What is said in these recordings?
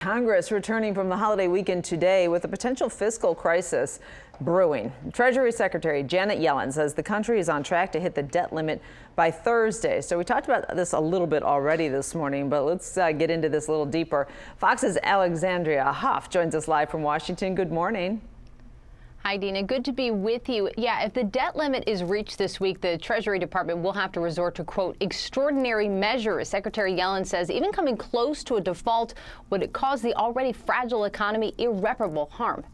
Congress returning from the holiday weekend today with a potential fiscal crisis brewing. Treasury Secretary Janet Yellen says the country is on track to hit the debt limit by Thursday. So we talked about this a little bit already this morning, but let's get into this a little deeper. Fox's Alexandria Huff joins us live from Washington. Good morning. Hi, Dina. Good to be with you. Yeah, if the debt limit is reached this week, the Treasury Department will have to resort to, quote, extraordinary measures. Secretary Yellen says even coming close to a default would cause the already fragile economy irreparable harm.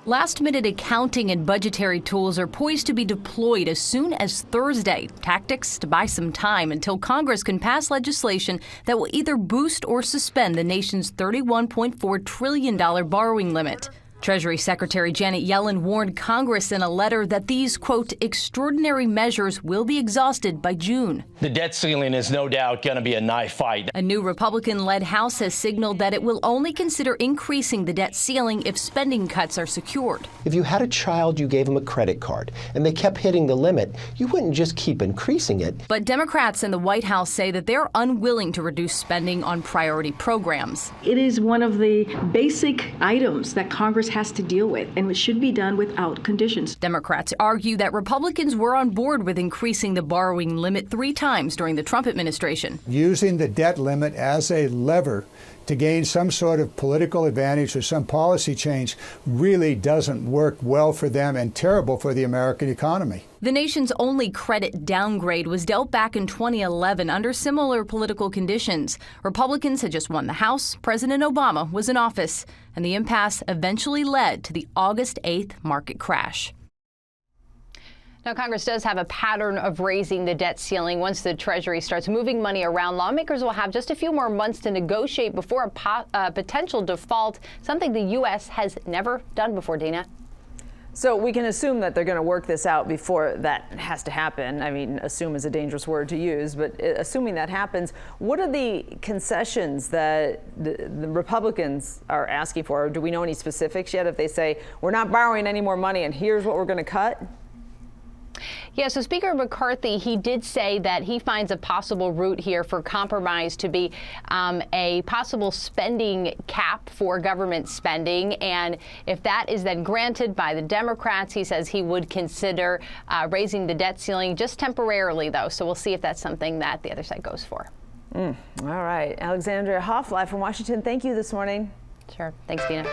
Last-minute accounting and budgetary tools are poised to be deployed as soon as Thursday. Tactics to buy some time until Congress can pass legislation that will either boost or suspend the nation's $31.4 trillion borrowing limit. Treasury Secretary Janet Yellen warned Congress in a letter that these, quote, extraordinary measures will be exhausted by June. The debt ceiling is no doubt going to be a knife fight. A new Republican-led House has signaled that it will only consider increasing the debt ceiling if spending cuts are secured. If you had a child, you gave them a credit card, and they kept hitting the limit, you wouldn't just keep increasing it. But Democrats in the White House say that they're unwilling to reduce spending on priority programs. It is one of the basic items that Congress has to deal with, and it should be done without conditions. Democrats argue that Republicans were on board with increasing the borrowing limit 3 times during the Trump administration. Using the debt limit as a lever to gain some sort of political advantage or some policy change really doesn't work well for them and terrible for the American economy. The nation's only credit downgrade was dealt back in 2011 under similar political conditions. Republicans had just won the House, President Obama was in office, and the impasse eventually led to the August 8th market crash. Now, Congress does have a pattern of raising the debt ceiling. Once the Treasury starts moving money around, lawmakers will have just a few more months to negotiate before a potential default, something the U.S. has never done before, Dina. So we can assume that they're going to work this out before that has to happen. I mean, assume is a dangerous word to use, but assuming that happens, what are the concessions that the Republicans are asking for? Do we know any specifics yet? If they say, we're not borrowing any more money and here's what we're going to cut? Yeah, so Speaker McCarthy, he did say that he finds a possible route here for compromise to be a possible spending cap for government spending. And if that is then granted by the Democrats, he says he would consider raising the debt ceiling just temporarily, though. So we'll see if that's something that the other side goes for. All right. Alexandria Huff, live from Washington. Thank you this morning. Sure. Thanks, Dina.